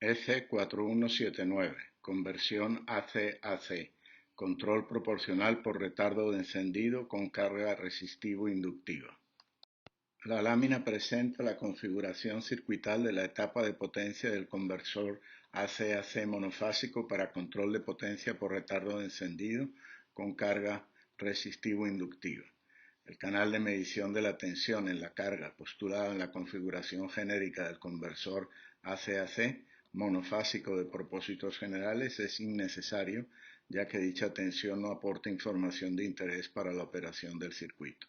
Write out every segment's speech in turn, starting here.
EC4179, conversión AC-AC, control proporcional por retardo de encendido con carga resistivo-inductiva. La lámina presenta la configuración circuital de la etapa de potencia del conversor AC-AC monofásico para control de potencia por retardo de encendido con carga resistivo-inductiva. El canal de medición de la tensión en la carga postulado en la configuración genérica del conversor AC-AC monofásico de propósitos generales es innecesario, ya que dicha tensión no aporta información de interés para la operación del circuito.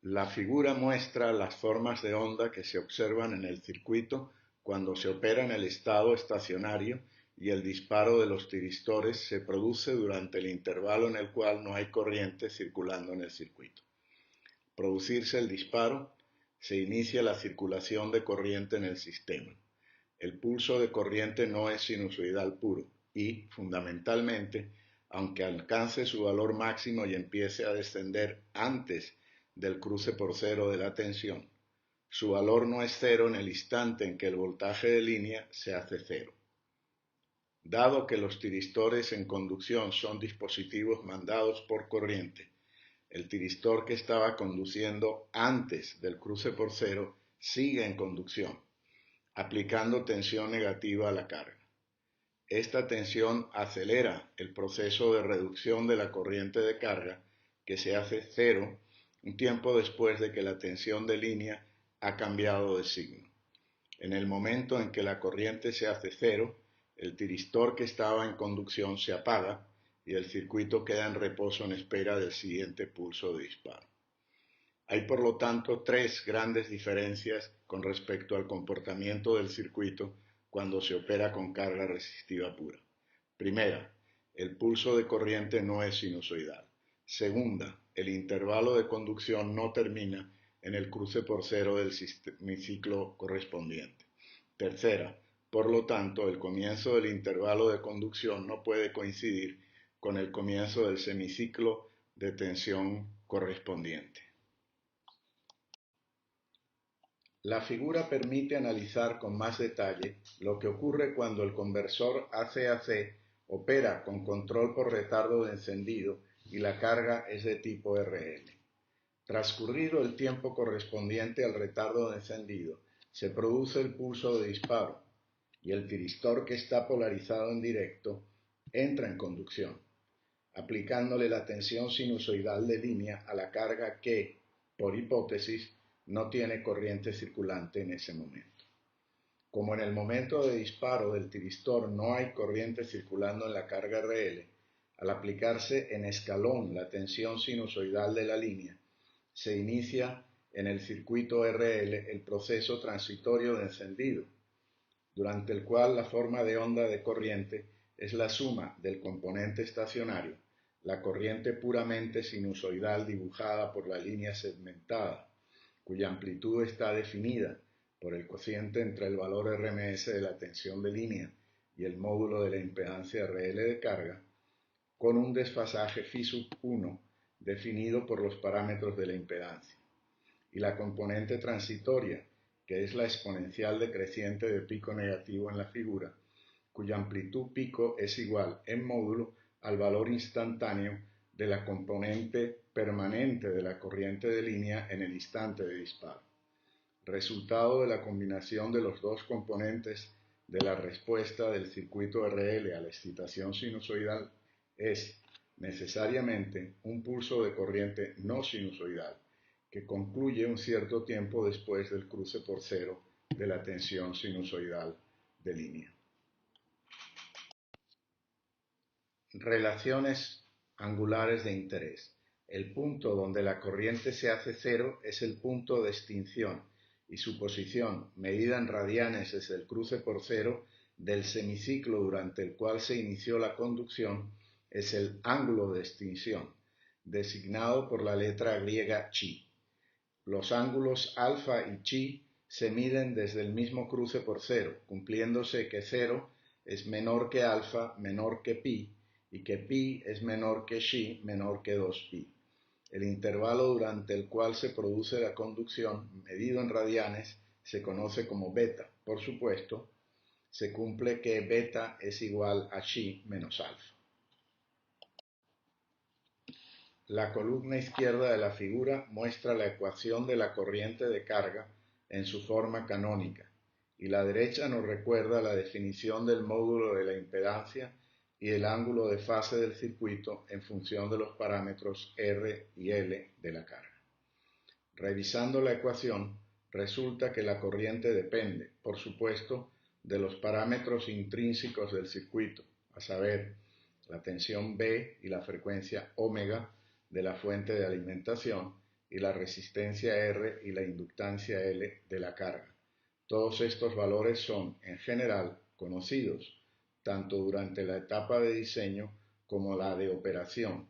La figura muestra las formas de onda que se observan en el circuito cuando se opera en el estado estacionario y el disparo de los tiristores se produce durante el intervalo en el cual no hay corriente circulando en el circuito. Al producirse el disparo, se inicia la circulación de corriente en el sistema. El pulso de corriente no es sinusoidal puro y, fundamentalmente, aunque alcance su valor máximo y empiece a descender antes del cruce por cero de la tensión, su valor no es cero en el instante en que el voltaje de línea se hace cero. Dado que los tiristores en conducción son dispositivos mandados por corriente, el tiristor que estaba conduciendo antes del cruce por cero sigue en conducción, aplicando tensión negativa a la carga. Esta tensión acelera el proceso de reducción de la corriente de carga, que se hace cero un tiempo después de que la tensión de línea ha cambiado de signo. En el momento en que la corriente se hace cero, el tiristor que estaba en conducción se apaga y el circuito queda en reposo en espera del siguiente pulso de disparo. Hay por lo tanto tres grandes diferencias con respecto al comportamiento del circuito cuando se opera con carga resistiva pura. Primera, el pulso de corriente no es sinusoidal. Segunda, el intervalo de conducción no termina en el cruce por cero del semiciclo correspondiente. Tercera, por lo tanto, el comienzo del intervalo de conducción no puede coincidir con el comienzo del semiciclo de tensión correspondiente. La figura permite analizar con más detalle lo que ocurre cuando el conversor AC-AC opera con control por retardo de encendido y la carga es de tipo RL. Transcurrido el tiempo correspondiente al retardo de encendido, se produce el pulso de disparo y el tiristor que está polarizado en directo entra en conducción, aplicándole la tensión sinusoidal de línea a la carga que, por hipótesis, no tiene corriente circulante en ese momento. Como en el momento de disparo del tiristor no hay corriente circulando en la carga RL, al aplicarse en escalón la tensión sinusoidal de la línea, se inicia en el circuito RL el proceso transitorio de encendido, durante el cual la forma de onda de corriente es la suma del componente estacionario, la corriente puramente sinusoidal dibujada por la línea segmentada, cuya amplitud está definida por el cociente entre el valor RMS de la tensión de línea y el módulo de la impedancia RL de carga, con un desfasaje Φ1 definido por los parámetros de la impedancia, y la componente transitoria, que es la exponencial decreciente de pico negativo en la figura, cuya amplitud pico es igual en módulo al valor instantáneo de la componente permanente de la corriente de línea en el instante de disparo. Resultado de la combinación de los dos componentes de la respuesta del circuito RL a la excitación sinusoidal es necesariamente un pulso de corriente no sinusoidal que concluye un cierto tiempo después del cruce por cero de la tensión sinusoidal de línea. Relaciones angulares de interés. El punto donde la corriente se hace cero es el punto de extinción y su posición, medida en radianes desde el cruce por cero del semiciclo durante el cual se inició la conducción, es el ángulo de extinción, designado por la letra griega chi. Los ángulos alfa y chi se miden desde el mismo cruce por cero, cumpliéndose que cero es menor que alfa, menor que pi, y que pi es menor que chi, menor que 2pi. El intervalo durante el cual se produce la conducción, medido en radianes, se conoce como beta. Por supuesto, se cumple que beta es igual a chi menos alfa. La columna izquierda de la figura muestra la ecuación de la corriente de carga en su forma canónica, y la derecha nos recuerda la definición del módulo de la impedancia y el ángulo de fase del circuito en función de los parámetros R y L de la carga. Revisando la ecuación, resulta que la corriente depende, por supuesto, de los parámetros intrínsecos del circuito, a saber, la tensión B y la frecuencia omega de la fuente de alimentación y la resistencia R y la inductancia L de la carga. Todos estos valores son, en general, conocidos, tanto durante la etapa de diseño como la de operación,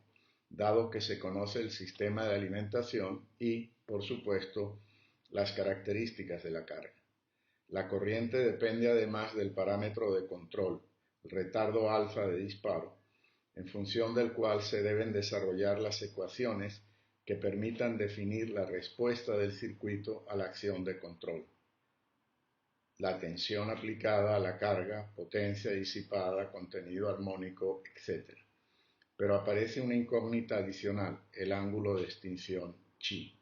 dado que se conoce el sistema de alimentación y, por supuesto, las características de la carga. La corriente depende además del parámetro de control, el retardo alfa de disparo, en función del cual se deben desarrollar las ecuaciones que permitan definir la respuesta del circuito a la acción de control. La tensión aplicada a la carga, potencia disipada, contenido armónico, etc. Pero aparece una incógnita adicional, el ángulo de extinción chi.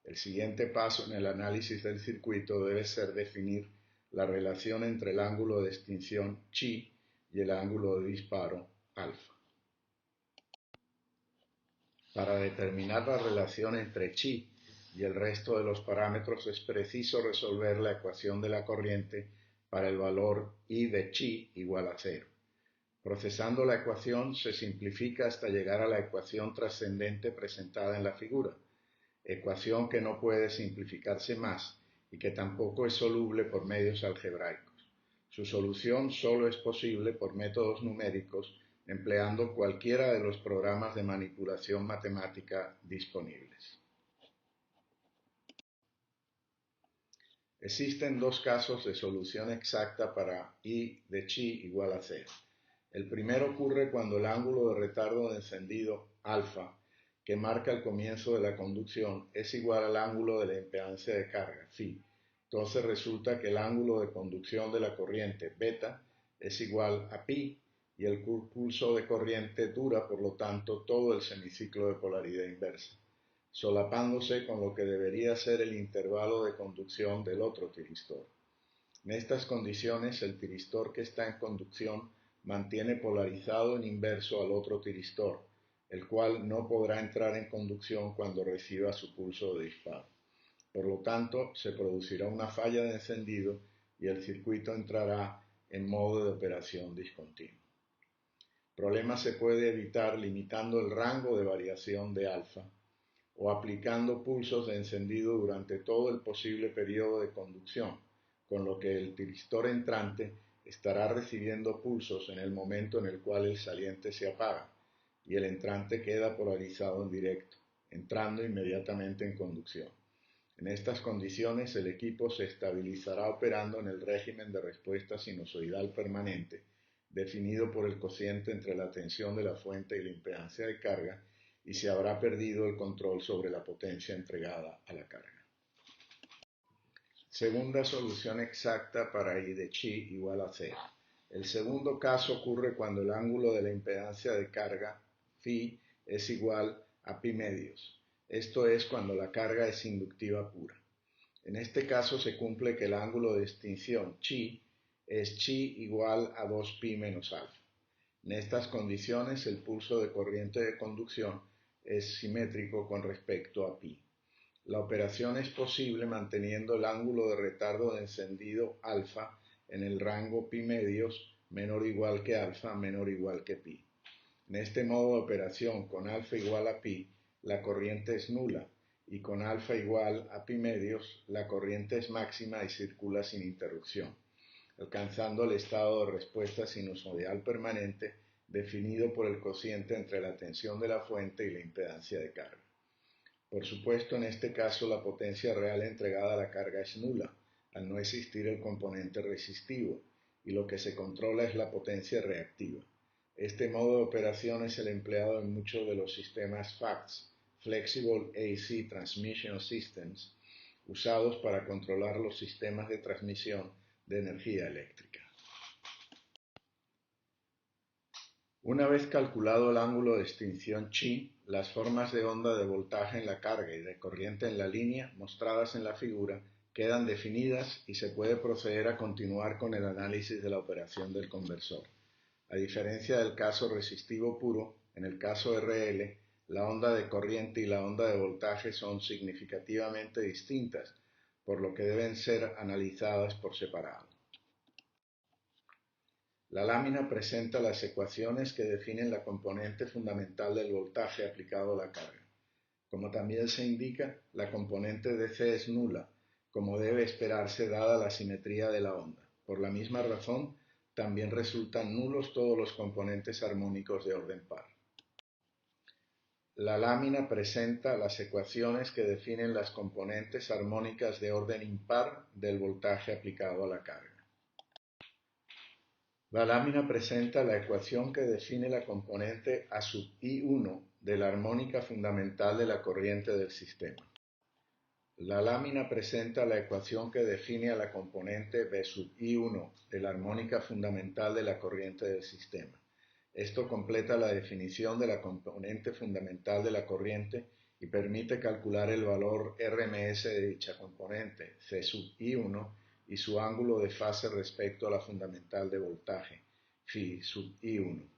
El siguiente paso en el análisis del circuito debe ser definir la relación entre el ángulo de extinción chi y el ángulo de disparo alfa. Para determinar la relación entre chi y el resto de los parámetros es preciso resolver la ecuación de la corriente para el valor I de chi igual a 0. Procesando la ecuación se simplifica hasta llegar a la ecuación trascendente presentada en la figura, ecuación que no puede simplificarse más y que tampoco es soluble por medios algebraicos. Su solución solo es posible por métodos numéricos empleando cualquiera de los programas de manipulación matemática disponibles. Existen dos casos de solución exacta para I de chi igual a 0. El primero ocurre cuando el ángulo de retardo de encendido alfa, que marca el comienzo de la conducción, es igual al ángulo de la impedancia de carga, phi. Entonces resulta que el ángulo de conducción de la corriente beta es igual a pi y el pulso de corriente dura, por lo tanto, todo el semiciclo de polaridad inversa, solapándose con lo que debería ser el intervalo de conducción del otro tiristor. En estas condiciones, el tiristor que está en conducción mantiene polarizado en inverso al otro tiristor, el cual no podrá entrar en conducción cuando reciba su pulso de disparo. Por lo tanto, se producirá una falla de encendido y el circuito entrará en modo de operación discontinuo. El problema se puede evitar limitando el rango de variación de alfa o aplicando pulsos de encendido durante todo el posible periodo de conducción, con lo que el tiristor entrante estará recibiendo pulsos en el momento en el cual el saliente se apaga y el entrante queda polarizado en directo, entrando inmediatamente en conducción. En estas condiciones el equipo se estabilizará operando en el régimen de respuesta sinusoidal permanente, definido por el cociente entre la tensión de la fuente y la impedancia de carga, y se habrá perdido el control sobre la potencia entregada a la carga. Segunda solución exacta para I de chi igual a 0. El segundo caso ocurre cuando el ángulo de la impedancia de carga, phi, es igual a pi medios. Esto es cuando la carga es inductiva pura. En este caso se cumple que el ángulo de extinción chi es chi igual a 2pi menos alfa. En estas condiciones el pulso de corriente de conducción es simétrico con respecto a pi. La operación es posible manteniendo el ángulo de retardo de encendido alfa en el rango pi medios menor o igual que alfa menor o igual que pi. En este modo de operación con alfa igual a pi, la corriente es nula y con alfa igual a pi medios, la corriente es máxima y circula sin interrupción, alcanzando el estado de respuesta sinusoidal permanente definido por el cociente entre la tensión de la fuente y la impedancia de carga. Por supuesto, en este caso la potencia real entregada a la carga es nula, al no existir el componente resistivo, y lo que se controla es la potencia reactiva. Este modo de operación es el empleado en muchos de los sistemas FACTS, Flexible AC Transmission Systems, usados para controlar los sistemas de transmisión de energía eléctrica. Una vez calculado el ángulo de extinción chi, las formas de onda de voltaje en la carga y de corriente en la línea mostradas en la figura quedan definidas y se puede proceder a continuar con el análisis de la operación del conversor. A diferencia del caso resistivo puro, en el caso RL, la onda de corriente y la onda de voltaje son significativamente distintas, por lo que deben ser analizadas por separado. La lámina presenta las ecuaciones que definen la componente fundamental del voltaje aplicado a la carga. Como también se indica, la componente DC es nula, como debe esperarse dada la simetría de la onda. Por la misma razón, también resultan nulos todos los componentes armónicos de orden par. La lámina presenta las ecuaciones que definen las componentes armónicas de orden impar del voltaje aplicado a la carga. La lámina presenta la ecuación que define la componente A sub I1 de la armónica fundamental de la corriente del sistema. La lámina presenta la ecuación que define a la componente B sub I1 de la armónica fundamental de la corriente del sistema. Esto completa la definición de la componente fundamental de la corriente y permite calcular el valor RMS de dicha componente, C sub I1, y su ángulo de fase respecto a la fundamental de voltaje, Φ sub I1.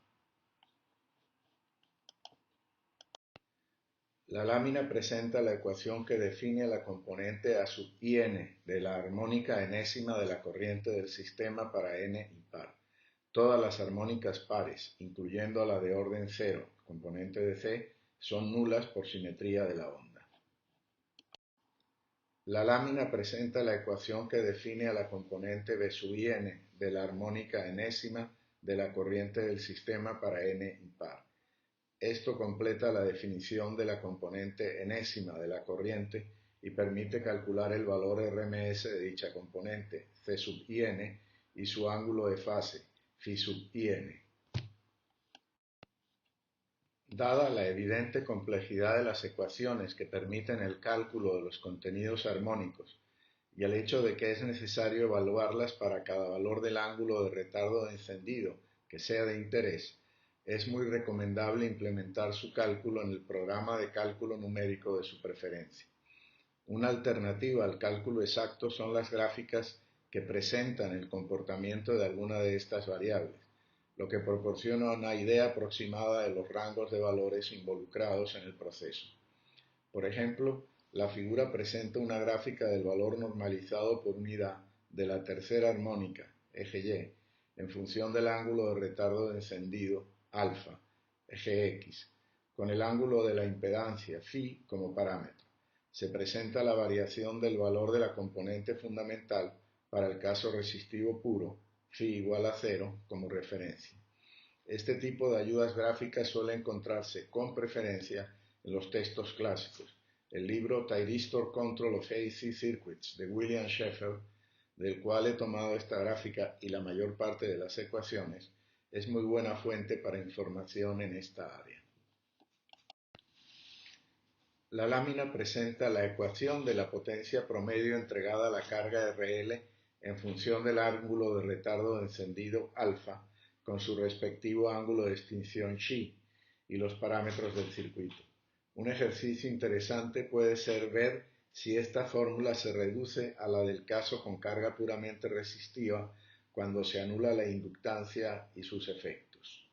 La lámina presenta la ecuación que define la componente A sub IN de la armónica enésima de la corriente del sistema para n impar. Todas las armónicas pares, incluyendo la de orden 0, componente de C, son nulas por simetría de la onda. La lámina presenta la ecuación que define a la componente B sub IN de la armónica enésima de la corriente del sistema para n impar. Esto completa la definición de la componente enésima de la corriente y permite calcular el valor RMS de dicha componente, C sub IN, y su ángulo de fase, Φ sub IN. Dada la evidente complejidad de las ecuaciones que permiten el cálculo de los contenidos armónicos y el hecho de que es necesario evaluarlas para cada valor del ángulo de retardo de encendido que sea de interés, es muy recomendable implementar su cálculo en el programa de cálculo numérico de su preferencia. Una alternativa al cálculo exacto son las gráficas que presentan el comportamiento de alguna de estas variables, lo que proporciona una idea aproximada de los rangos de valores involucrados en el proceso. Por ejemplo, la figura presenta una gráfica del valor normalizado por unidad de la tercera armónica, eje Y, en función del ángulo de retardo de encendido, alfa, eje X, con el ángulo de la impedancia, phi, como parámetro. Se presenta la variación del valor de la componente fundamental para el caso resistivo puro, phi igual a 0, como referencia. Este tipo de ayudas gráficas suele encontrarse con preferencia en los textos clásicos. El libro Thyristor Control of AC Circuits de William Sheffield, del cual he tomado esta gráfica y la mayor parte de las ecuaciones, es muy buena fuente para información en esta área. La lámina presenta la ecuación de la potencia promedio entregada a la carga RL en función del ángulo de retardo de encendido alfa con su respectivo ángulo de extinción chi y los parámetros del circuito. Un ejercicio interesante puede ser ver si esta fórmula se reduce a la del caso con carga puramente resistiva cuando se anula la inductancia y sus efectos.